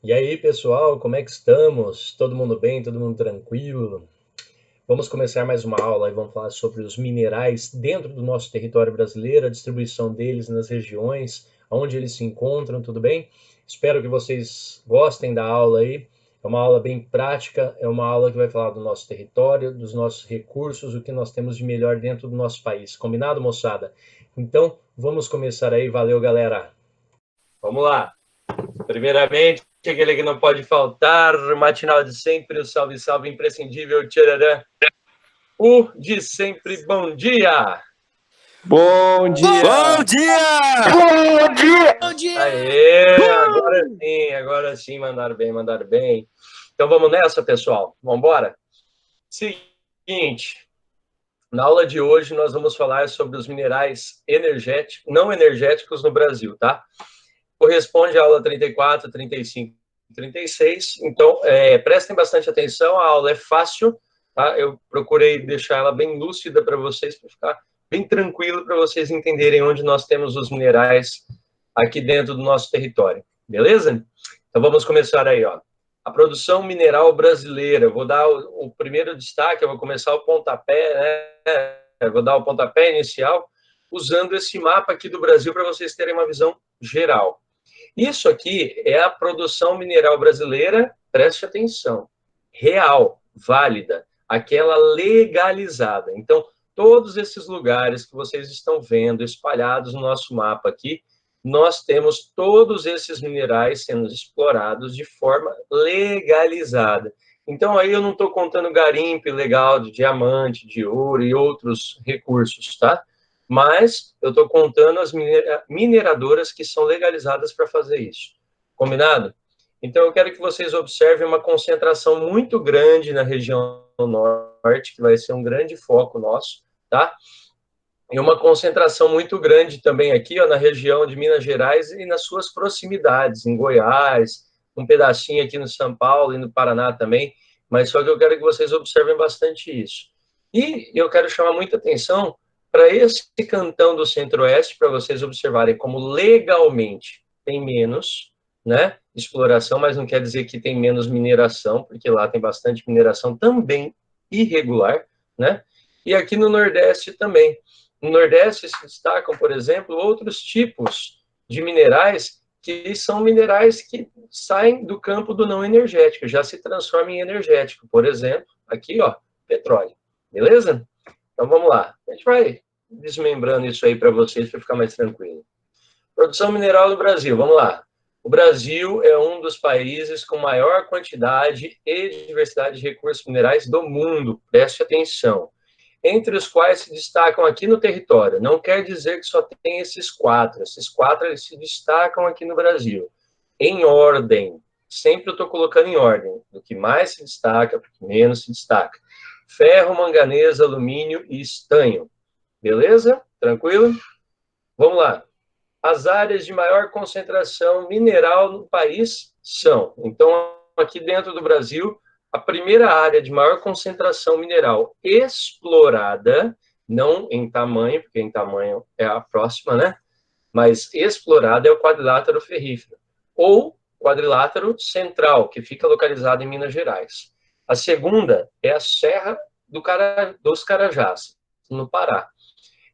E aí, pessoal, como é que estamos? Todo mundo bem? Todo mundo tranquilo? Vamos começar mais uma aula e vamos falar sobre os minerais dentro do nosso território brasileiro, a distribuição deles nas regiões, onde eles se encontram, tudo bem? Espero que vocês gostem da aula aí. É uma aula bem prática, é uma aula que vai falar do nosso território, dos nossos recursos, o que nós temos de melhor dentro do nosso país. Combinado, moçada? Então, vamos começar aí. Valeu, galera! Vamos lá. Primeiramente, aquele que não pode faltar, o matinal de sempre, o salve, salve imprescindível, tchararã. O de sempre, bom dia! Bom dia! Bom dia! Bom dia! Bom dia! Aê, agora sim, mandaram bem. Então vamos nessa, pessoal, vamos embora? Seguinte, na aula de hoje nós vamos falar sobre os minerais energéticos, não energéticos no Brasil, tá? Corresponde à aula 34, 35 e 36. Então, prestem bastante atenção, a aula é fácil, tá? Eu procurei deixar ela bem lúcida para vocês, para ficar bem tranquilo, para vocês entenderem onde nós temos os minerais aqui dentro do nosso território, beleza? Então, vamos começar aí, ó. A produção mineral brasileira, eu vou dar o primeiro destaque, eu vou começar o pontapé, né? Eu vou dar o pontapé inicial, usando esse mapa aqui do Brasil para vocês terem uma visão geral. Isso aqui é a produção mineral brasileira, preste atenção, real, válida, aquela legalizada. Então, todos esses lugares que vocês estão vendo espalhados no nosso mapa aqui, nós temos todos esses minerais sendo explorados de forma legalizada. Então, aí eu não estou contando garimpo ilegal de diamante, de ouro e outros recursos, tá? Mas eu estou contando as mineradoras que são legalizadas para fazer isso. Combinado? Então, eu quero que vocês observem uma concentração muito grande na região norte, que vai ser um grande foco nosso, tá? E uma concentração muito grande também aqui, ó, na região de Minas Gerais e nas suas proximidades, em Goiás, um pedacinho aqui no São Paulo e no Paraná também, mas só que eu quero que vocês observem bastante isso. E eu quero chamar muita atenção para esse cantão do Centro-Oeste, para vocês observarem como legalmente tem menos, né, exploração, mas não quer dizer que tem menos mineração, porque lá tem bastante mineração também irregular, né? E aqui no Nordeste também. No Nordeste se destacam, por exemplo, outros tipos de minerais que são minerais que saem do campo do não energético, já se transformam em energético. Por exemplo, aqui, ó, petróleo. Beleza? Então vamos lá. A gente vai desmembrando isso aí para vocês, para ficar mais tranquilo. Produção mineral no Brasil, vamos lá. O Brasil é um dos países com maior quantidade e diversidade de recursos minerais do mundo. Preste atenção. Entre os quais se destacam aqui no território. Não quer dizer que só tem esses quatro. Esses quatro eles se destacam aqui no Brasil. Em ordem. Sempre eu estou colocando em ordem. Do que mais se destaca, para o que menos se destaca. Ferro, manganês, alumínio e estanho. Beleza? Tranquilo? Vamos lá. As áreas de maior concentração mineral no país são. Então, aqui dentro do Brasil, a primeira área de maior concentração mineral explorada, não em tamanho, porque em tamanho é a próxima, né? Mas explorada é o quadrilátero ferrífero, ou quadrilátero central, que fica localizado em Minas Gerais. A segunda é a Serra dos Carajás, no Pará.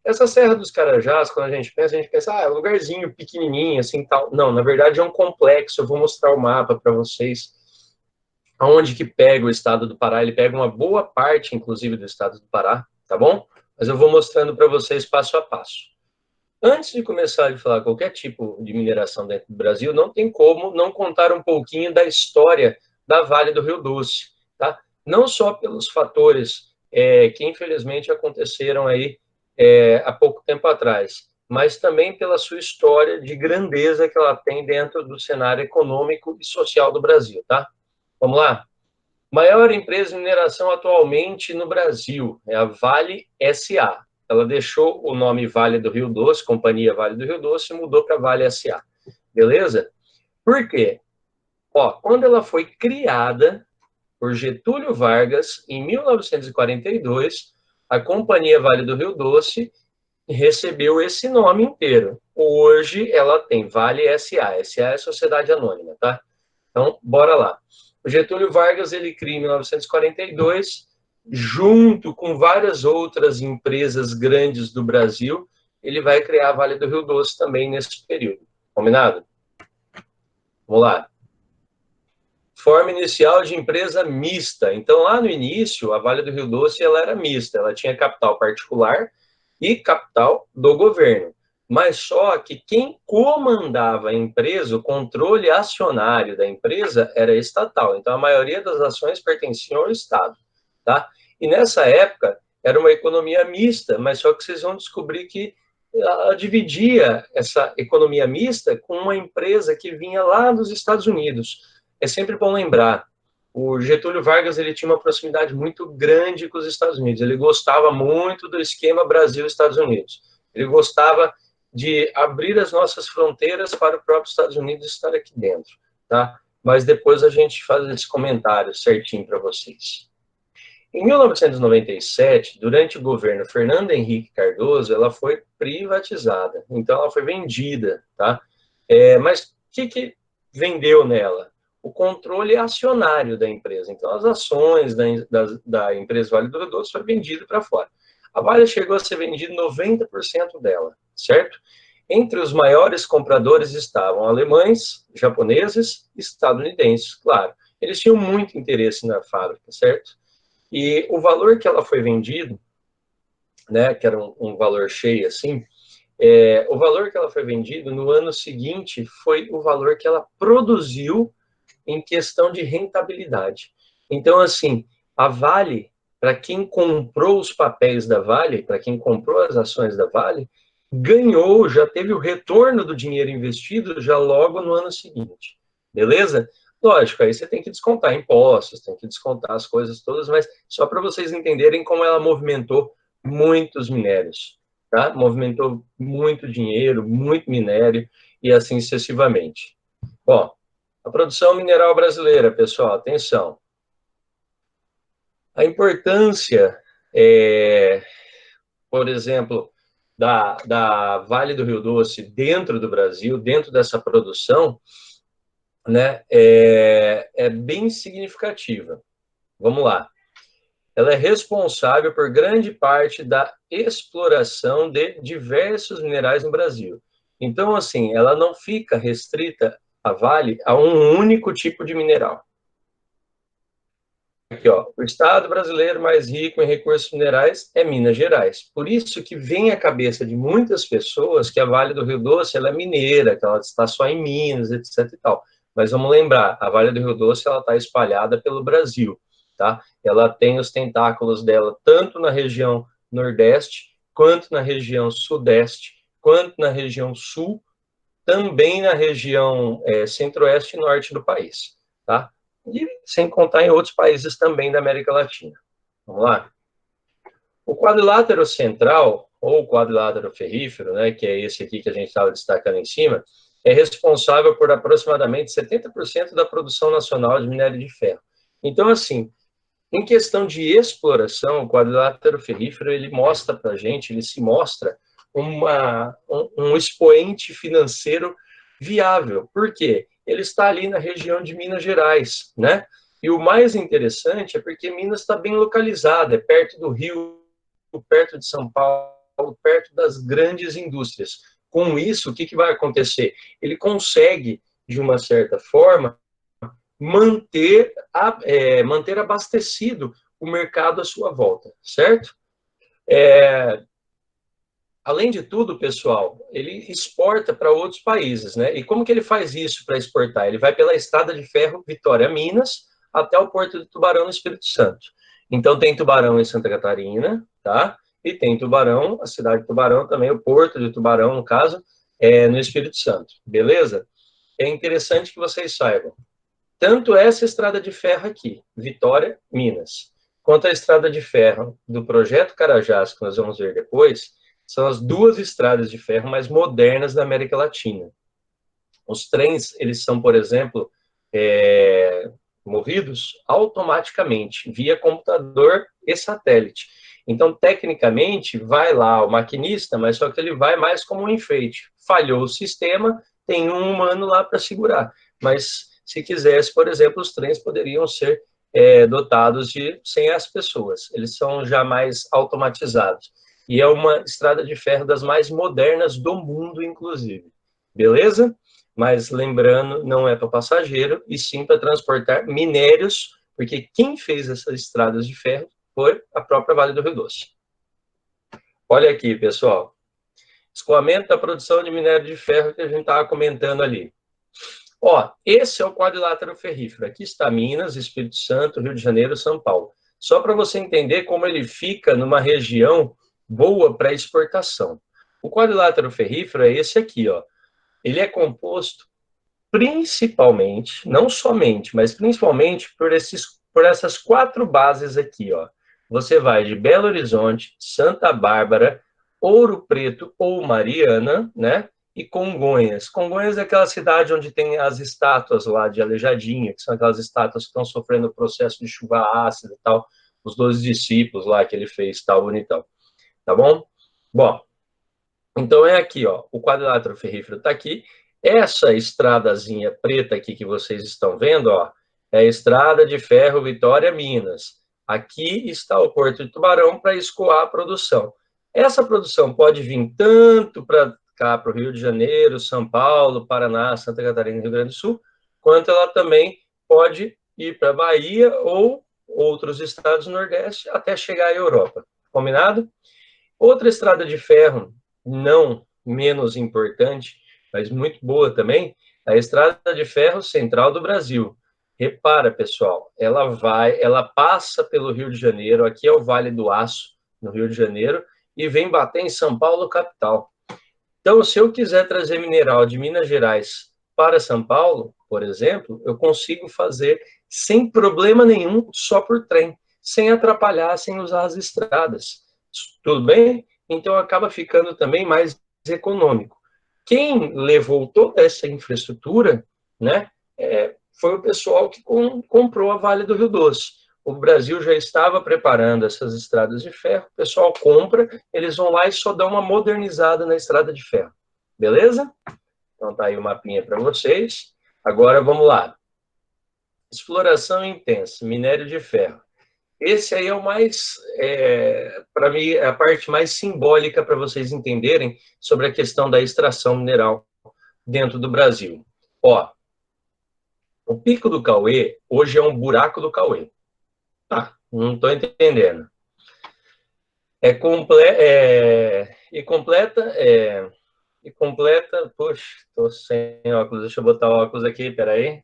Essa Serra dos Carajás, quando a gente pensa, é um lugarzinho pequenininho, assim, tal. Não, na verdade é um complexo, eu vou mostrar o mapa para vocês, aonde que pega o estado do Pará, ele pega uma boa parte, inclusive, do estado do Pará, tá bom? Mas eu vou mostrando para vocês passo a passo. Antes de começar a falar qualquer tipo de mineração dentro do Brasil, não tem como não contar um pouquinho da história da Vale do Rio Doce, tá? Não só pelos fatores que, infelizmente, aconteceram aí há pouco tempo atrás, mas também pela sua história de grandeza que ela tem dentro do cenário econômico e social do Brasil, tá? Vamos lá? Maior empresa de mineração atualmente no Brasil é a Vale SA. Ela deixou o nome Vale do Rio Doce, Companhia Vale do Rio Doce, e mudou para Vale SA. Beleza? Por quê? Ó, quando ela foi criada por Getúlio Vargas, em 1942, a Companhia Vale do Rio Doce recebeu esse nome inteiro. Hoje ela tem Vale SA. SA é Sociedade Anônima, tá? Então, bora lá. O Getúlio Vargas, ele cria em 1942, junto com várias outras empresas grandes do Brasil, ele vai criar a Vale do Rio Doce também nesse período. Combinado? Vamos lá. Forma inicial de empresa mista. Então, lá no início, a Vale do Rio Doce ela era mista. Ela tinha capital particular e capital do governo. Mas só que quem comandava a empresa, o controle acionário da empresa, era estatal. Então, a maioria das ações pertenciam ao Estado. Tá? E nessa época, era uma economia mista, mas só que vocês vão descobrir que ela dividia essa economia mista com uma empresa que vinha lá dos Estados Unidos. É sempre bom lembrar, o Getúlio Vargas ele tinha uma proximidade muito grande com os Estados Unidos, ele gostava muito do esquema Brasil-Estados Unidos, ele gostava de abrir as nossas fronteiras para o próprio Estados Unidos estar aqui dentro, tá? Mas depois a gente faz esse comentário certinho para vocês. Em 1997, durante o governo Fernando Henrique Cardoso, ela foi privatizada, então ela foi vendida, tá? Mas o que vendeu nela? O controle acionário da empresa. Então, as ações da empresa Vale do Rio Doce foram vendidas para fora. A Vale chegou a ser vendida 90% dela, certo? Entre os maiores compradores estavam alemães, japoneses e estadunidenses, claro. Eles tinham muito interesse na fábrica, certo? E o valor que ela foi vendida, né, que era um valor cheio assim, o valor que ela foi vendida no ano seguinte foi o valor que ela produziu em questão de rentabilidade. Então, assim, a Vale, para quem comprou os papéis da Vale, para quem comprou as ações da Vale, ganhou, já teve o retorno do dinheiro investido já logo no ano seguinte. Beleza? Lógico, aí você tem que descontar impostos, tem que descontar as coisas todas, mas só para vocês entenderem como ela movimentou muitos minérios, tá? Movimentou muito dinheiro, muito minério e assim sucessivamente. Bom, a produção mineral brasileira, pessoal, atenção. A importância, por exemplo, da Vale do Rio Doce dentro do Brasil, dentro dessa produção, né, é bem significativa. Vamos lá. Ela é responsável por grande parte da exploração de diversos minerais no Brasil. Então, assim, ela não fica restrita, a Vale, a um único tipo de mineral. Aqui, ó, o estado brasileiro mais rico em recursos minerais é Minas Gerais. Por isso que vem à cabeça de muitas pessoas que a Vale do Rio Doce ela é mineira, que ela está só em Minas, etc. e tal. Mas vamos lembrar, a Vale do Rio Doce ela está espalhada pelo Brasil, tá? Ela tem os tentáculos dela tanto na região Nordeste, quanto na região Sudeste, quanto na região Sul, também na região Centro-Oeste e Norte do país, tá? E sem contar em outros países também da América Latina. Vamos lá? O quadrilátero central, ou quadrilátero ferrífero, né, que é esse aqui que a gente estava destacando em cima, é responsável por aproximadamente 70% da produção nacional de minério de ferro. Então, assim, em questão de exploração, o quadrilátero ferrífero, ele mostra para a gente, ele se mostra um expoente financeiro viável. Por quê? Ele está ali na região de Minas Gerais, né? E o mais interessante é porque Minas está bem localizada, é perto do Rio, perto de São Paulo, perto das grandes indústrias. Com isso, o que vai acontecer? Ele consegue, de uma certa forma, manter abastecido o mercado à sua volta, certo? Além de tudo, pessoal, ele exporta para outros países, né? E como que ele faz isso para exportar? Ele vai pela estrada de ferro Vitória, Minas, até o Porto de Tubarão, no Espírito Santo. Então, tem Tubarão em Santa Catarina, tá? E tem Tubarão, a cidade de Tubarão também, o Porto de Tubarão, no caso, no Espírito Santo, beleza? É interessante que vocês saibam. Tanto essa estrada de ferro aqui, Vitória, Minas, quanto a estrada de ferro do Projeto Carajás, que nós vamos ver depois, são as duas estradas de ferro mais modernas da América Latina. Os trens, eles são, por exemplo, movidos automaticamente, via computador e satélite. Então, tecnicamente, vai lá o maquinista, mas só que ele vai mais como um enfeite. Falhou o sistema, tem um humano lá para segurar. Mas Se quisesse, por exemplo, os trens poderiam ser dotados de 100 pessoas. Eles são já mais automatizados. E é uma estrada de ferro das mais modernas do mundo, inclusive. Beleza? Mas lembrando, não é para passageiro, e sim para transportar minérios, porque quem fez essas estradas de ferro foi a própria Vale do Rio Doce. Olha aqui, pessoal. Escoamento da produção de minério de ferro que a gente estava comentando ali. Ó, esse é o quadrilátero ferrífero. Aqui está Minas, Espírito Santo, Rio de Janeiro, São Paulo. Só para você entender como ele fica numa região boa para exportação. O quadrilátero ferrífero é esse aqui, ó. Ele é composto principalmente, não somente, mas principalmente por essas 4 bases aqui, ó. Você vai de Belo Horizonte, Santa Bárbara, Ouro Preto ou Mariana, né? E Congonhas. Congonhas é aquela cidade onde tem as estátuas lá de Aleijadinha, que são aquelas estátuas que estão sofrendo o processo de chuva ácida e tal, os 12 discípulos lá que ele fez, tal, bonitão. Tá bom? Bom, então é aqui, ó, o quadrilátero ferrífero está aqui. Essa estradazinha preta aqui que vocês estão vendo, ó, é a estrada de ferro Vitória, Minas. Aqui está o Porto de Tubarão para escoar a produção. Essa produção pode vir tanto para cá, para o Rio de Janeiro, São Paulo, Paraná, Santa Catarina e Rio Grande do Sul, quanto ela também pode ir para a Bahia ou outros estados do Nordeste até chegar à Europa. Combinado? Outra estrada de ferro, não menos importante, mas muito boa também, a Estrada de Ferro Central do Brasil. Repara, pessoal, ela passa pelo Rio de Janeiro, aqui é o Vale do Aço, no Rio de Janeiro, e vem bater em São Paulo, capital. Então, se eu quiser trazer mineral de Minas Gerais para São Paulo, por exemplo, eu consigo fazer sem problema nenhum, só por trem, sem atrapalhar, sem usar as estradas. Tudo bem? Então, acaba ficando também mais econômico. Quem levou toda essa infraestrutura, né, foi o pessoal que comprou a Vale do Rio Doce. O Brasil já estava preparando essas estradas de ferro, o pessoal compra, eles vão lá e só dão uma modernizada na estrada de ferro. Beleza? Então tá aí o mapinha para vocês. Agora vamos lá. Exploração intensa, minério de ferro. Esse aí é o mais, para mim, é a parte mais simbólica para vocês entenderem sobre a questão da extração mineral dentro do Brasil. Ó, o Pico do Cauê hoje é um buraco do Cauê. Ah, não estou entendendo. Poxa, estou sem óculos, deixa eu botar o óculos aqui, peraí.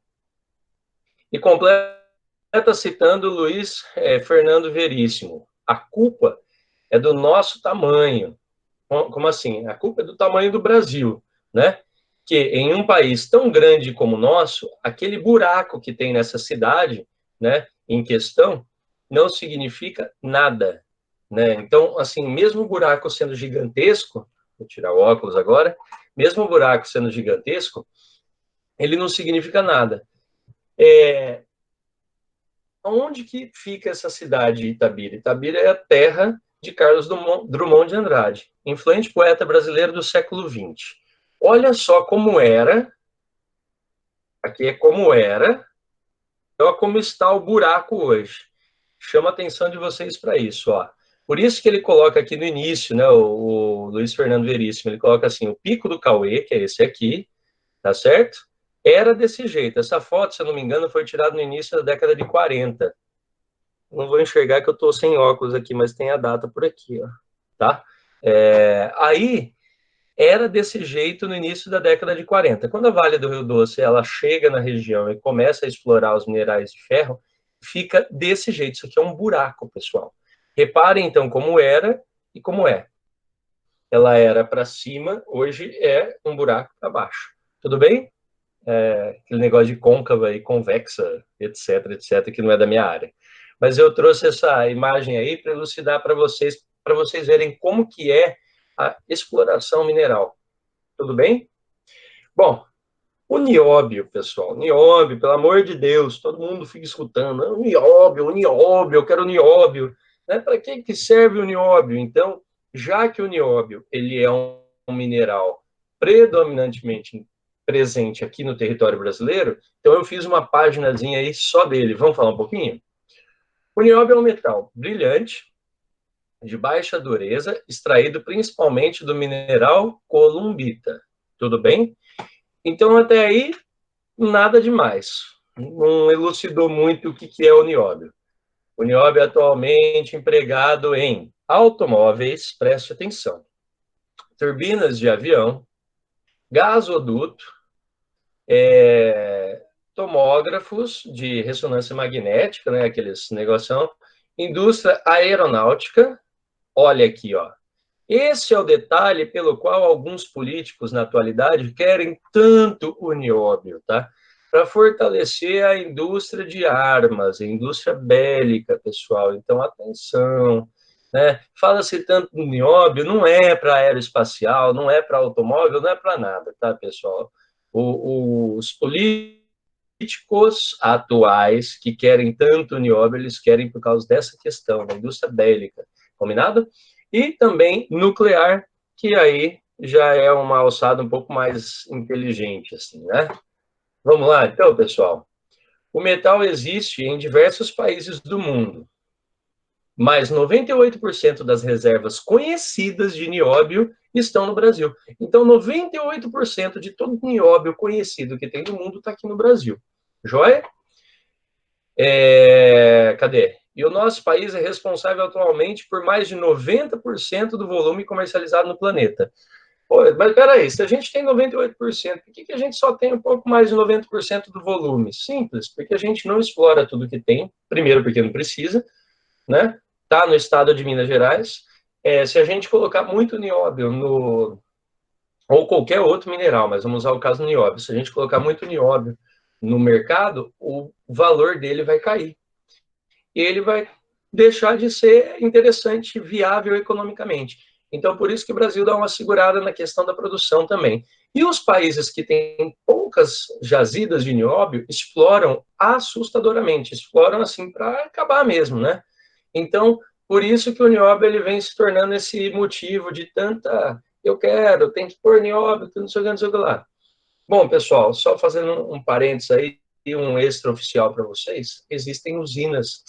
E completa citando Luiz Fernando Veríssimo. A culpa é do nosso tamanho. Como assim? A culpa é do tamanho do Brasil, né? Que em um país tão grande como o nosso, aquele buraco que tem nessa cidade, né, em questão, não significa nada, né? Então, assim, mesmo o buraco sendo gigantesco, vou tirar o óculos agora, mesmo o buraco sendo gigantesco, ele não significa nada. Onde que fica essa cidade de Itabira? Itabira é a terra de Carlos Drummond de Andrade, influente poeta brasileiro do século XX. Olha só como era, aqui é como era, olha como está o buraco hoje. Chama a atenção de vocês para isso, ó. Por isso que ele coloca aqui no início, né, o Luiz Fernando Veríssimo, ele coloca assim, o Pico do Cauê, que é esse aqui, tá certo? Era desse jeito. Essa foto, se eu não me engano, foi tirada no início da década de 40. Não vou enxergar que eu estou sem óculos aqui, mas tem a data por aqui, ó, tá? Aí, era desse jeito no início da década de 40. Quando a Vale do Rio Doce ela chega na região e começa a explorar os minerais de ferro, fica desse jeito. Isso aqui é um buraco, pessoal. Reparem, então, como era e como é. Ela era para cima, hoje é um buraco para baixo. Tudo bem? Aquele negócio de côncava e convexa, etc., que não é da minha área. Mas eu trouxe essa imagem aí para elucidar para vocês verem como que é a exploração mineral. Tudo bem? Bom, o nióbio, pessoal, nióbio, pelo amor de Deus, todo mundo fica escutando, o nióbio, eu quero nióbio. Né? Para que serve o nióbio? Então, já que o nióbio ele é um mineral predominantemente presente aqui no território brasileiro, então eu fiz uma paginazinha aí só dele. Vamos falar um pouquinho? O nióbio é um metal brilhante, de baixa dureza, extraído principalmente do mineral columbita. Tudo bem? Então, até aí, nada demais. Não elucidou muito o que é o nióbio. O nióbio é atualmente empregado em automóveis, preste atenção, turbinas de avião, gasoduto, tomógrafos de ressonância magnética, né, aqueles negoção, indústria aeronáutica. Olha aqui, ó. Esse é o detalhe pelo qual alguns políticos na atualidade querem tanto o nióbio, tá? Para fortalecer a indústria de armas, a indústria bélica, pessoal. Então, atenção, né? Fala-se tanto do nióbio, não é para aeroespacial, não é para automóvel, não é para nada, tá, pessoal? Os políticos atuais que querem tanto o nióbio, eles querem por causa dessa questão, da indústria bélica, combinado? E também nuclear, que aí já é uma alçada um pouco mais inteligente, assim, né? Vamos lá, então, pessoal. O metal existe em diversos países do mundo, mas 98% das reservas conhecidas de nióbio estão no Brasil. Então, 98% de todo nióbio conhecido que tem no mundo está aqui no Brasil. Joia? Cadê? E o nosso país é responsável atualmente por mais de 90% do volume comercializado no planeta. Pô, mas peraí, se a gente tem 98%, por que a gente só tem um pouco mais de 90% do volume? Simples, porque a gente não explora tudo que tem, primeiro porque não precisa, né? Tá no estado de Minas Gerais. Se a gente colocar muito nióbio ou qualquer outro mineral, mas vamos usar o caso do nióbio, se a gente colocar muito nióbio no mercado, o valor dele vai cair. E ele vai deixar de ser interessante, viável economicamente. Então, por isso que o Brasil dá uma segurada na questão da produção também. E os países que têm poucas jazidas de nióbio exploram assustadoramente, exploram assim para acabar mesmo, né? Então, por isso que o nióbio ele vem se tornando esse motivo de tanta, tem que pôr nióbio, não sei o que lá. Bom, pessoal, só fazendo um parênteses aí, e um extraoficial para vocês, existem usinas,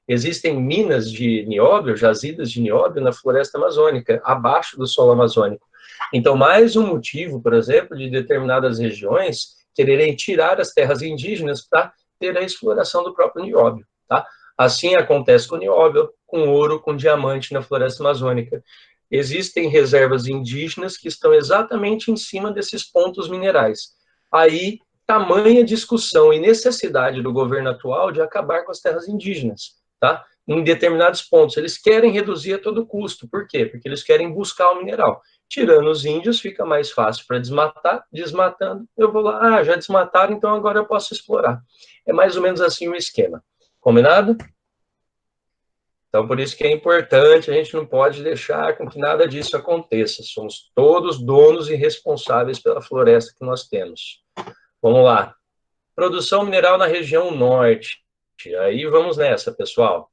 existem minas de nióbio, jazidas de nióbio na floresta amazônica, abaixo do solo amazônico. Então, mais um motivo, por exemplo, de determinadas regiões quererem tirar as terras indígenas para ter a exploração do próprio nióbio, tá? Assim acontece com nióbio, com ouro, com diamante na floresta amazônica. Existem reservas indígenas que estão exatamente em cima desses pontos minerais. Aí, tamanha discussão e necessidade do governo atual de acabar com as terras indígenas, tá? Em determinados pontos. Eles querem reduzir a todo custo. Por quê? Porque eles querem buscar o mineral. Tirando os índios, fica mais fácil para desmatar. Desmatando, eu vou lá, já desmataram, então agora eu posso explorar. É mais ou menos assim o esquema. Combinado? Então, por isso que é importante, a gente não pode deixar com que nada disso aconteça. Somos todos donos e responsáveis pela floresta que nós temos. Vamos lá. Produção mineral na região norte. Aí vamos nessa, pessoal.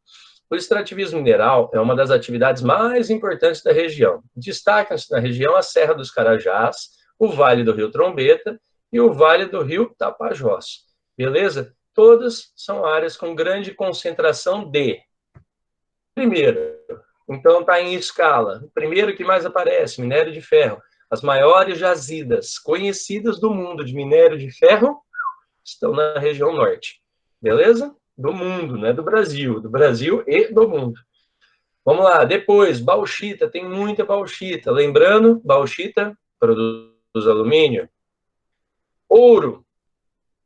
O extrativismo mineral é uma das atividades mais importantes da região. Destacam-se na região a Serra dos Carajás, o Vale do Rio Trombeta e o Vale do Rio Tapajós. Beleza? Todas são áreas com grande concentração de... Primeiro, então está em escala. O primeiro que mais aparece, minério de ferro. As maiores jazidas conhecidas do mundo de minério de ferro estão na região norte. Beleza? Do mundo, não é do Brasil e do mundo. Vamos lá, depois, bauxita, tem muita bauxita. Lembrando, bauxita produz alumínio. Ouro,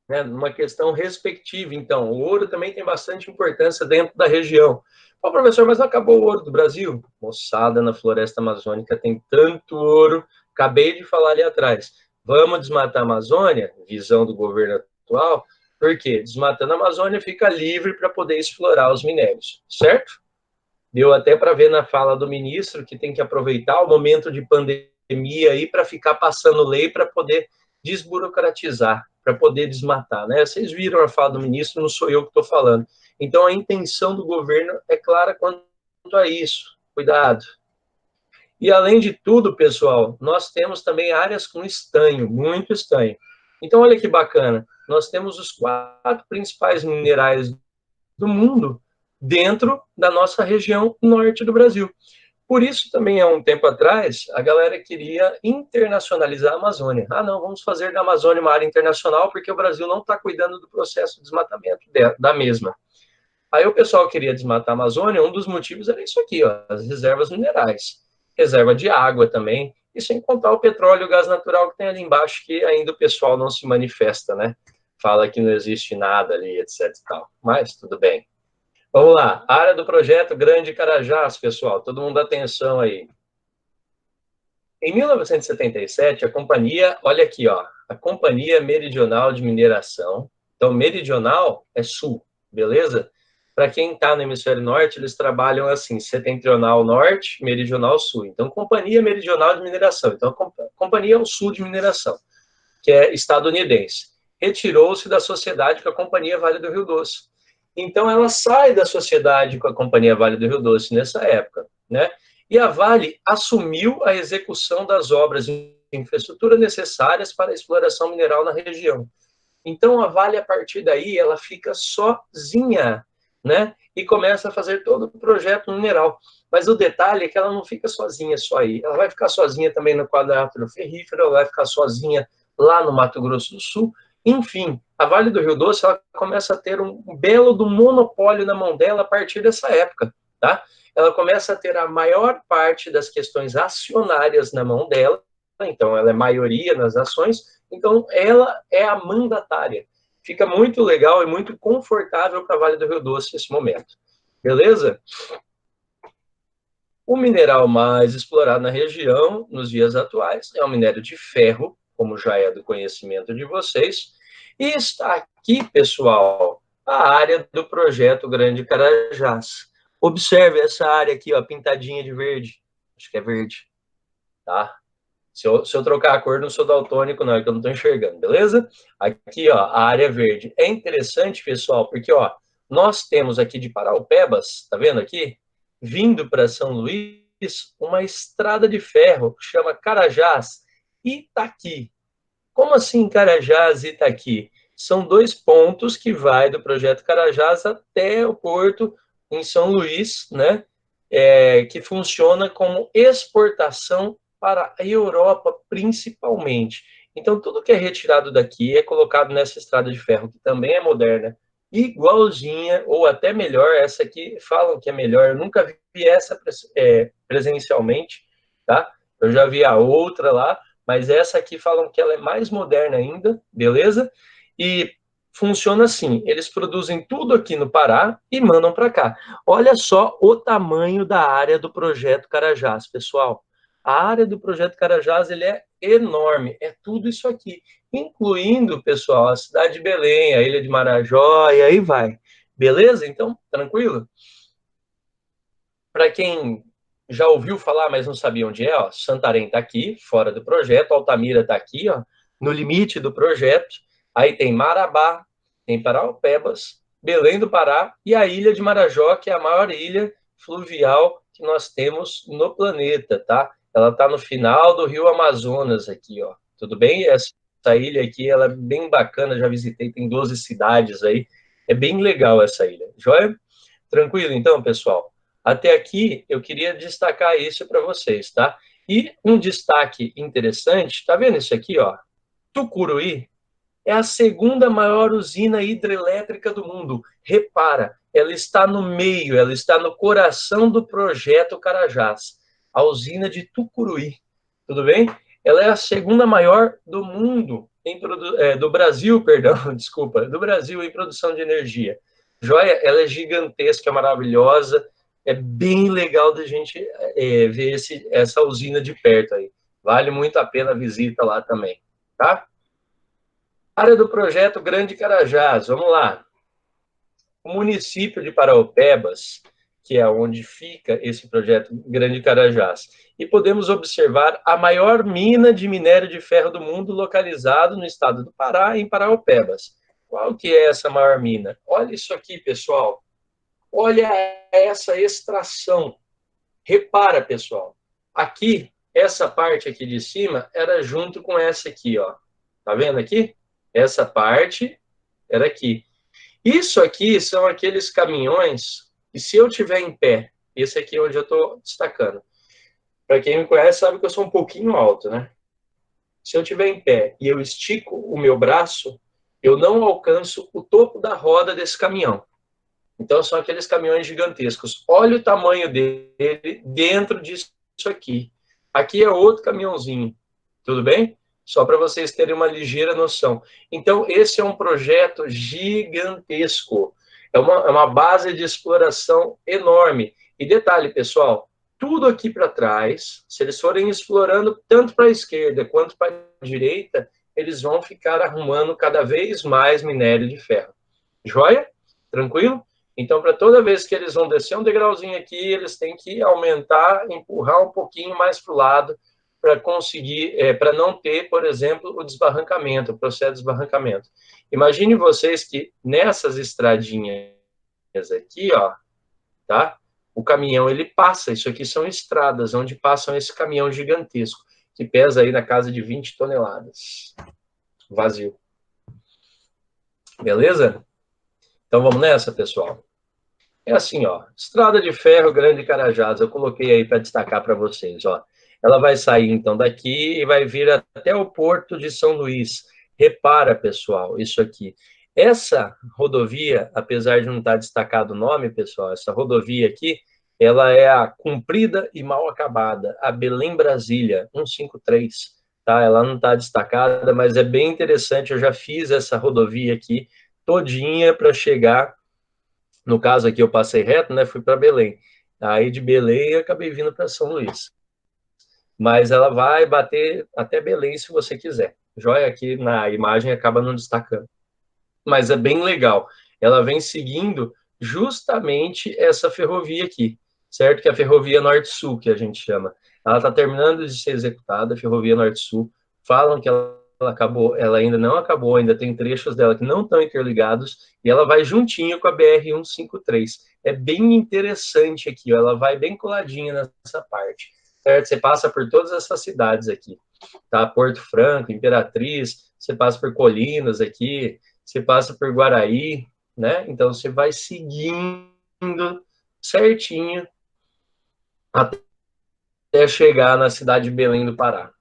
né, numa questão respectiva, então, o ouro também tem bastante importância dentro da região. Pô, professor, mas não acabou o ouro do Brasil? Moçada, na floresta amazônica tem tanto ouro, acabei de falar ali atrás. Vamos desmatar a Amazônia? Visão do governo atual. Por quê? Desmatando a Amazônia fica livre para poder explorar os minérios, certo? Deu até para ver na fala do ministro que tem que aproveitar o momento de pandemia aí para ficar passando lei para poder desburocratizar, para poder desmatar, né? Vocês viram a fala do ministro, não sou eu que estou falando. Então, a intenção do governo é clara quanto a isso. Cuidado. E, além de tudo, pessoal, nós temos também áreas com estanho, muito estanho. Então, olha que bacana, nós temos os 4 principais minerais do mundo dentro da nossa região norte do Brasil. Por isso, também, há um tempo atrás, a galera queria internacionalizar a Amazônia. Ah, não, vamos fazer da Amazônia uma área internacional, porque o Brasil não está cuidando do processo de desmatamento da mesma. Aí o pessoal queria desmatar a Amazônia, um dos motivos era isso aqui, ó, as reservas minerais. Reserva de água também, e sem contar o petróleo e o gás natural que tem ali embaixo, que ainda o pessoal não se manifesta, né? Fala que não existe nada ali, etc e tal. Mas, tudo bem. Vamos lá, área do projeto Grande Carajás, pessoal, todo mundo atenção aí. Em 1977, a companhia, olha aqui, ó, a Companhia Meridional de Mineração, então meridional é sul, beleza? Para quem está no hemisfério norte, eles trabalham assim, setentrional norte, meridional sul. Então, Companhia Meridional de Mineração, então a Companhia é o sul de mineração, que é estadunidense. Retirou-se da sociedade com a Companhia Vale do Rio Doce. Então, ela sai da sociedade com a Companhia Vale do Rio Doce nessa época, né? E a Vale assumiu a execução das obras de infraestrutura necessárias para a exploração mineral na região. Então, a Vale, a partir daí, ela fica sozinha, né? E começa a fazer todo o projeto mineral. Mas o detalhe é que ela não fica sozinha só aí. Ela vai ficar sozinha também no quadrilátero ferrífero, ela vai ficar sozinha lá no Mato Grosso do Sul. Enfim, a Vale do Rio Doce, ela começa a ter um belo do monopólio na mão dela a partir dessa época, tá? Ela começa a ter a maior parte das questões acionárias na mão dela, então ela é maioria nas ações, então ela é a mandatária. Fica muito legal e muito confortável para a Vale do Rio Doce nesse momento. Beleza? O mineral mais explorado na região, nos dias atuais, é o minério de ferro, como já é do conhecimento de vocês. E está aqui, pessoal, a área do projeto Grande Carajás. Observe essa área aqui, ó, pintadinha de verde. Acho que é verde, tá? Se eu trocar a cor, não sou daltônico, não, é que eu não estou enxergando, beleza? Aqui, ó, a área verde. É interessante, pessoal, porque, ó, nós temos aqui de Paraupebas, tá vendo aqui? Vindo para São Luís, uma estrada de ferro que chama Carajás Itaqui. Como assim Carajás e Itaqui? São 2 pontos que vai do projeto Carajás até o porto em São Luís, né? Que funciona como exportação para a Europa, principalmente. Então, tudo que é retirado daqui é colocado nessa estrada de ferro, que também é moderna, igualzinha, ou até melhor, essa aqui falam que é melhor, eu nunca vi essa presencialmente, tá? Eu já vi a outra lá, mas essa aqui falam que ela é mais moderna ainda, beleza? E funciona assim, eles produzem tudo aqui no Pará e mandam para cá. Olha só o tamanho da área do projeto Carajás, pessoal. A área do projeto Carajás, ele é enorme, é tudo isso aqui, incluindo, pessoal, a cidade de Belém, a ilha de Marajó, e aí vai. Beleza? Então, tranquilo? Para quem já ouviu falar, mas não sabia onde é, ó, Santarém está aqui, fora do projeto, Altamira está aqui, ó, no limite do projeto, aí tem Marabá, tem Paraupebas, Belém do Pará e a ilha de Marajó, que é a maior ilha fluvial que nós temos no planeta, tá? Ela está no final do rio Amazonas aqui, ó, tudo bem? Essa ilha aqui, ela é bem bacana, já visitei, tem 12 cidades aí, é bem legal essa ilha, joia? Tranquilo então, pessoal? Até aqui, eu queria destacar isso para vocês, tá? E um destaque interessante, tá vendo isso aqui, ó? Tucuruí é a segunda maior usina hidrelétrica do mundo. Repara, ela está no meio, ela está no coração do projeto Carajás, a usina de Tucuruí. Tudo bem? Ela é a segunda maior do mundo, do Brasil, perdão, desculpa, do Brasil em produção de energia. Joia, ela é gigantesca, maravilhosa, é bem legal da gente ver essa usina de perto aí. Vale muito a pena a visita lá também, tá? Área do projeto Grande Carajás, vamos lá. O município de Paraupebas, que é onde fica esse projeto Grande Carajás, e podemos observar a maior mina de minério de ferro do mundo localizado no estado do Pará, em Paraupebas. Qual que é essa maior mina? Olha isso aqui, pessoal. Olha essa extração. Repara, pessoal. aqui, essa parte aqui de cima era junto com essa aqui, ó. Tá vendo aqui? Essa parte era aqui. Isso aqui são aqueles caminhões que, se eu tiver em pé, esse aqui é onde eu estou destacando. Para quem me conhece sabe que eu sou um pouquinho alto, né? Se eu tiver em pé e eu estico o meu braço, eu não alcanço o topo da roda desse caminhão. Então, são aqueles caminhões gigantescos. Olha o tamanho dele dentro disso aqui. Aqui é outro caminhãozinho. Tudo bem? Só para vocês terem uma ligeira noção. Então, esse é um projeto gigantesco. É uma base de exploração enorme. E detalhe, pessoal, tudo aqui para trás, se eles forem explorando tanto para a esquerda quanto para a direita, eles vão ficar arrumando cada vez mais minério de ferro. Joia? Tranquilo? Então, para toda vez que eles vão descer um degrauzinho aqui, eles têm que aumentar, empurrar um pouquinho mais para o lado, para conseguir, para não ter, por exemplo, o desbarrancamento, o processo de desbarrancamento. Imagine vocês que nessas estradinhas aqui, ó, tá? O caminhão, ele passa, isso aqui são estradas, onde passam esse caminhão gigantesco, que pesa aí na casa de 20 toneladas. Vazio. Beleza? Então vamos nessa, pessoal. É assim, ó, Estrada de Ferro Grande Carajás, eu coloquei aí para destacar para vocês, ó. Ela vai sair, então, daqui e vai vir até o Porto de São Luís. Repara, pessoal, isso aqui. Essa rodovia, apesar de não estar destacado o nome, pessoal, essa rodovia aqui, ela é a comprida e mal acabada, a Belém-Brasília, 153, tá? Ela não está destacada, mas é bem interessante, eu já fiz essa rodovia aqui todinha para chegar, no caso aqui eu passei reto, né, fui para Belém. Aí de Belém eu acabei vindo para São Luís. Mas ela vai bater até Belém se você quiser. Joia, aqui na imagem acaba não destacando. Mas é bem legal. Ela vem seguindo justamente essa ferrovia aqui, certo? Que é a Ferrovia Norte-Sul, que a gente chama. Ela está terminando de ser executada, a Ferrovia Norte-Sul. Falam que ela acabou, ela ainda não acabou, ainda tem trechos dela que não estão interligados, e ela vai juntinho com a BR-153. É bem interessante aqui, ó, ela vai bem coladinha nessa parte. Certo? Você passa por todas essas cidades aqui, tá? Porto Franco, Imperatriz, você passa por Colinas aqui, você passa por Guaraí, né? Então, você vai seguindo certinho até chegar na cidade de Belém do Pará.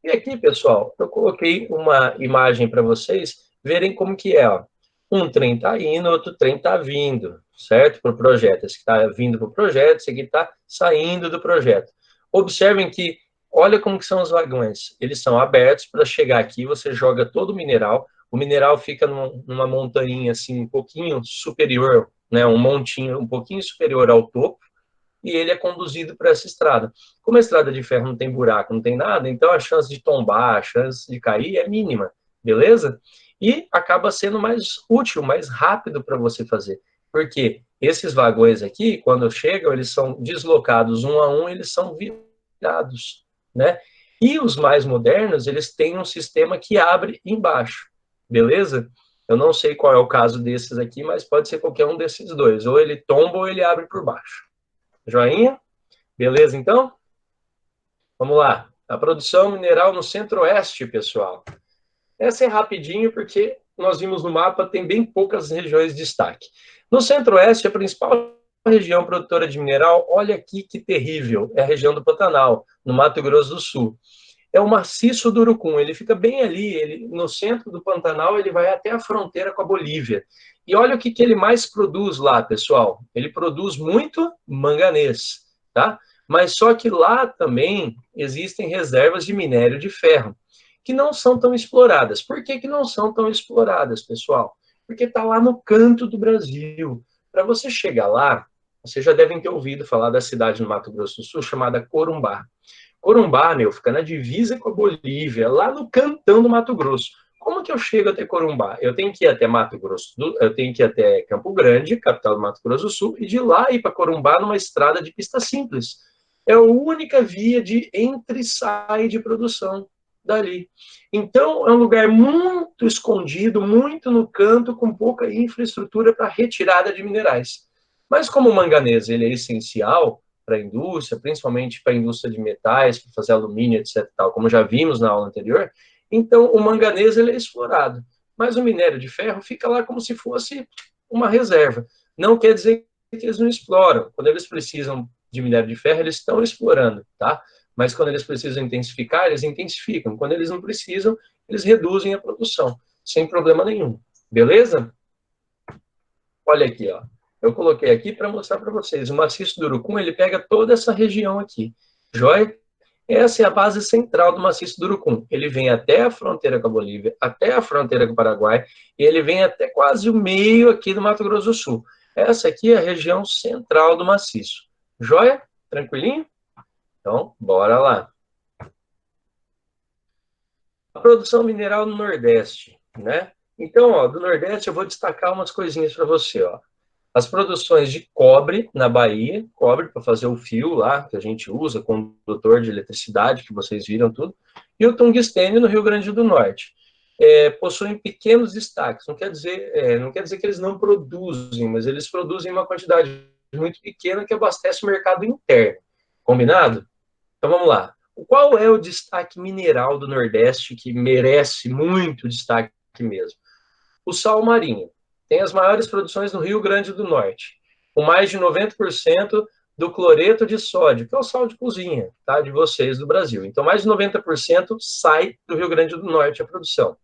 E aqui, pessoal, eu coloquei uma imagem para vocês verem como que é, ó. Um trem está indo, outro trem está vindo, certo? Para o projeto. Esse que está vindo para o projeto, esse aqui está saindo do projeto. Observem que, olha como que são os vagões. Eles são abertos para chegar aqui, você joga todo o mineral fica numa montanha assim, um pouquinho superior, né, um montinho um pouquinho superior ao topo, e ele é conduzido para essa estrada. Como a estrada de ferro não tem buraco, não tem nada, então a chance de tombar, a chance de cair é mínima, beleza? E acaba sendo mais útil, mais rápido para você fazer. Porque esses vagões aqui, quando chegam, eles são deslocados um a um, eles são virados, né? E os mais modernos, eles têm um sistema que abre embaixo, beleza? Eu não sei qual é o caso desses aqui, mas pode ser qualquer um desses dois. Ou ele tomba ou ele abre por baixo. Joinha? Beleza, então? Vamos lá. A produção mineral no Centro-Oeste, pessoal. Essa é rapidinho, porque nós vimos no mapa, tem bem poucas regiões de destaque. No Centro-Oeste, a principal região produtora de mineral, olha aqui que terrível, é a região do Pantanal, no Mato Grosso do Sul. É o maciço do Urucum, ele fica bem ali, no centro do Pantanal, ele vai até a fronteira com a Bolívia. E olha o que ele mais produz lá, pessoal. Ele produz muito manganês, tá? Mas só que lá também existem reservas de minério de ferro, que não são tão exploradas. Por que não são tão exploradas, pessoal? Porque está lá no canto do Brasil. Para você chegar lá, vocês já devem ter ouvido falar da cidade no Mato Grosso do Sul chamada Corumbá. Corumbá, fica na divisa com a Bolívia, lá no cantão do Mato Grosso. Como que eu chego até Corumbá? Eu tenho que ir até Mato Grosso, eu tenho que ir até Campo Grande, capital do Mato Grosso do Sul, e de lá ir para Corumbá numa estrada de pista simples. É a única via de entra e sai de produção dali. Então, é um lugar muito escondido, muito no canto, com pouca infraestrutura para retirada de minerais. Mas como o manganês ele é essencial, para a indústria, principalmente para a indústria de metais, para fazer alumínio, etc. Tal, como já vimos na aula anterior. Então, o manganês ele é explorado, mas o minério de ferro fica lá como se fosse uma reserva. Não quer dizer que eles não exploram. Quando eles precisam de minério de ferro, eles estão explorando, tá? Mas quando eles precisam intensificar, eles intensificam. Quando eles não precisam, eles reduzem a produção, sem problema nenhum. Beleza? Olha aqui, ó. Eu coloquei aqui para mostrar para vocês. O maciço do Urucum, ele pega toda essa região aqui. Joia? Essa é a base central do maciço do Urucum. Ele vem até a fronteira com a Bolívia, até a fronteira com o Paraguai, e ele vem até quase o meio aqui do Mato Grosso do Sul. Essa aqui é a região central do maciço. Joia? Tranquilinho? Então, bora lá. A produção mineral no Nordeste, né? Então, ó, do Nordeste eu vou destacar umas coisinhas para você, ó. As produções de cobre na Bahia, cobre para fazer o fio lá, que a gente usa, condutor de eletricidade, que vocês viram tudo, e o tungstênio no Rio Grande do Norte. Possuem pequenos destaques, não quer dizer que eles não produzem, mas eles produzem uma quantidade muito pequena que abastece o mercado interno. Combinado? Então vamos lá. Qual é o destaque mineral do Nordeste que merece muito destaque mesmo? O sal marinho. Tem as maiores produções no Rio Grande do Norte, com mais de 90% do cloreto de sódio, que é o sal de cozinha, tá, de vocês do Brasil. Então, mais de 90% sai do Rio Grande do Norte a produção.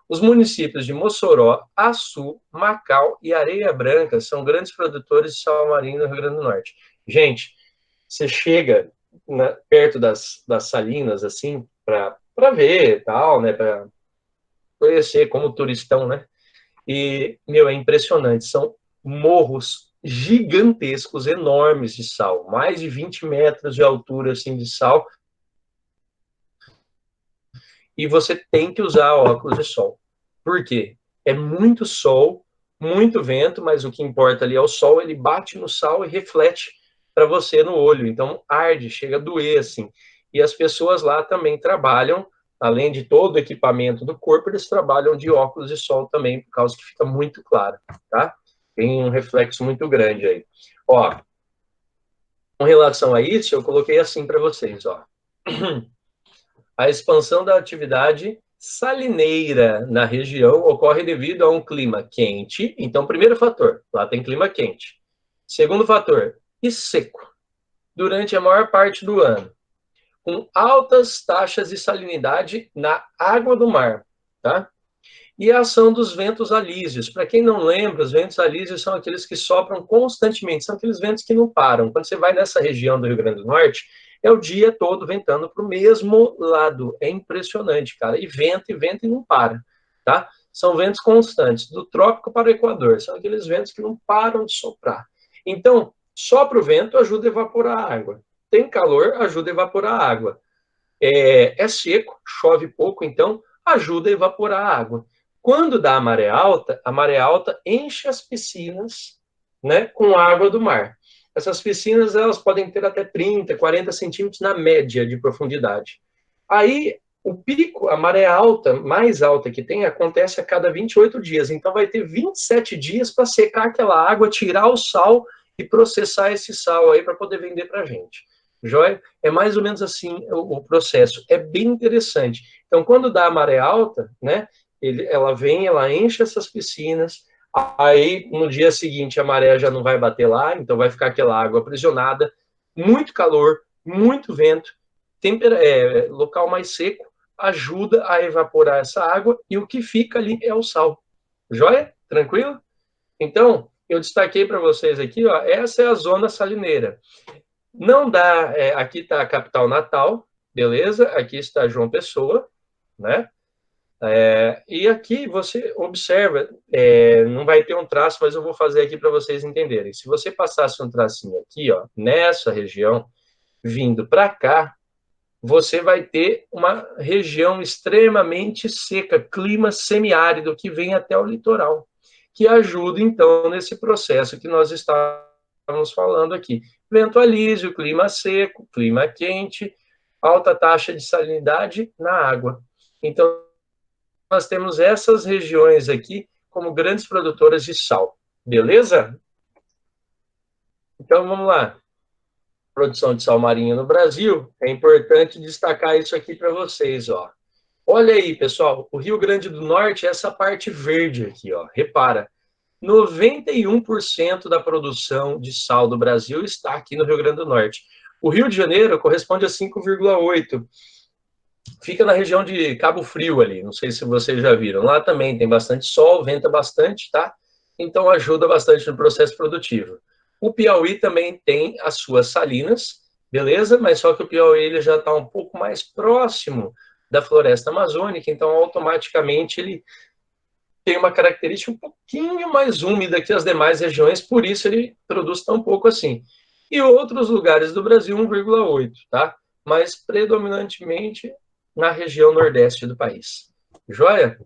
Os municípios de Mossoró, Açu, Macau e Areia Branca são grandes produtores de sal marinho no Rio Grande do Norte. Gente, você chega perto das salinas, assim, para ver tal, né, para conhecer como turistão, né? E, meu, é impressionante. São morros gigantescos, enormes de sal. Mais de 20 metros de altura, assim, de sal. E você tem que usar óculos de sol. Por quê? É muito sol, muito vento, mas o que importa ali é o sol, ele bate no sal e reflete para você no olho. Então, arde, chega a doer, assim. E as pessoas lá também trabalham, além de todo o equipamento do corpo, eles trabalham de óculos de sol também, por causa que fica muito claro, tá? Tem um reflexo muito grande aí. Ó, com relação a isso, eu coloquei assim para vocês, ó. A expansão da atividade salineira na região ocorre devido a um clima quente. Então, primeiro fator, lá tem clima quente. Segundo fator, e seco, durante a maior parte do ano, com altas taxas de salinidade na água do mar, tá? E a ação dos ventos alísios. Para quem não lembra, os ventos alísios são aqueles que sopram constantemente, são aqueles ventos que não param. Quando você vai nessa região do Rio Grande do Norte, é o dia todo ventando para o mesmo lado. É impressionante, cara. E venta e não para, tá? São ventos constantes, do trópico para o Equador. São aqueles ventos que não param de soprar. Então, sopra o vento, ajuda a evaporar a água. Tem calor, ajuda a evaporar a água. É seco, chove pouco, então ajuda a evaporar a água. Quando dá a maré alta enche as piscinas, né, com água do mar. Essas piscinas, elas podem ter até 30, 40 centímetros na média de profundidade. Aí, o pico, a maré alta, mais alta que tem, acontece a cada 28 dias. Então, vai ter 27 dias para secar aquela água, tirar o sal e processar esse sal aí para poder vender para a gente. Joia? É mais ou menos assim o processo. É bem interessante. Então, quando dá a maré alta, né, ela vem, ela enche essas piscinas, aí no dia seguinte a maré já não vai bater lá, então vai ficar aquela água aprisionada, muito calor, muito vento, local mais seco, ajuda a evaporar essa água e o que fica ali é o sal. Joia? Tranquilo? Então, eu destaquei para vocês aqui, ó, essa é a zona salineira. Não dá, aqui está a capital Natal, beleza? Aqui está João Pessoa, né? E aqui você observa, não vai ter um traço, mas eu vou fazer aqui para vocês entenderem. Se você passasse um tracinho aqui, ó, nessa região, vindo para cá, você vai ter uma região extremamente seca, clima semiárido, que vem até o litoral, que ajuda, então, nesse processo que nós estávamos falando aqui. Vento alísio, clima seco, clima quente, alta taxa de salinidade na água. Então, nós temos essas regiões aqui como grandes produtoras de sal. Beleza? Então, vamos lá. produção de sal marinho no Brasil, é importante destacar isso aqui para vocês, ó. Olha aí, pessoal, o Rio Grande do Norte é essa parte verde aqui, ó. Repara, 91% da produção de sal do Brasil está aqui no Rio Grande do Norte. O Rio de Janeiro corresponde a 5,8%. Fica na região de Cabo Frio ali, não sei se vocês já viram. Lá também tem bastante sol, venta bastante, tá? Então ajuda bastante no processo produtivo. O Piauí também tem as suas salinas, beleza? Mas só que o Piauí ele já está um pouco mais próximo da floresta amazônica, então automaticamente ele tem uma característica um pouquinho mais úmida que as demais regiões, por isso ele produz tão pouco assim. E outros lugares do Brasil, 1,8, tá? Mas predominantemente na região nordeste do país. Joia?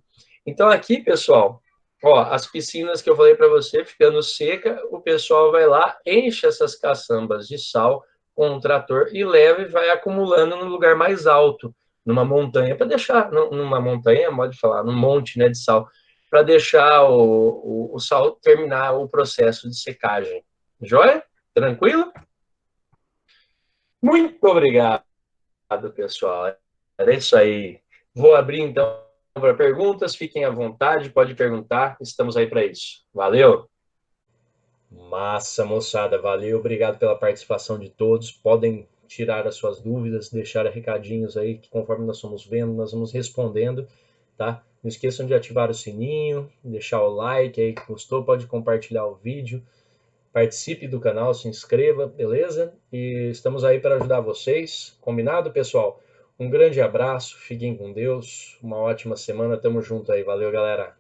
Então aqui, pessoal, ó, as piscinas que eu falei para você, ficando seca, o pessoal vai lá, enche essas caçambas de sal com um trator e leva e vai acumulando no lugar mais alto, numa montanha, para deixar, numa montanha, pode falar, num monte, né, de sal, para deixar o sal terminar o processo de secagem. Joia? Tranquilo? Muito obrigado, pessoal. Era isso aí. Vou abrir, então, para perguntas. Fiquem à vontade, pode perguntar. Estamos aí para isso. Valeu! Massa, moçada. Valeu, obrigado pela participação de todos. Podem tirar as suas dúvidas, deixar recadinhos aí, que conforme nós vamos vendo, nós vamos respondendo, tá? Não esqueçam de ativar o sininho, deixar o like aí, que gostou, pode compartilhar o vídeo. Participe do canal, se inscreva, beleza? E estamos aí para ajudar vocês. Combinado, pessoal? Um grande abraço, fiquem com Deus, uma ótima semana, tamo junto aí. Valeu, galera!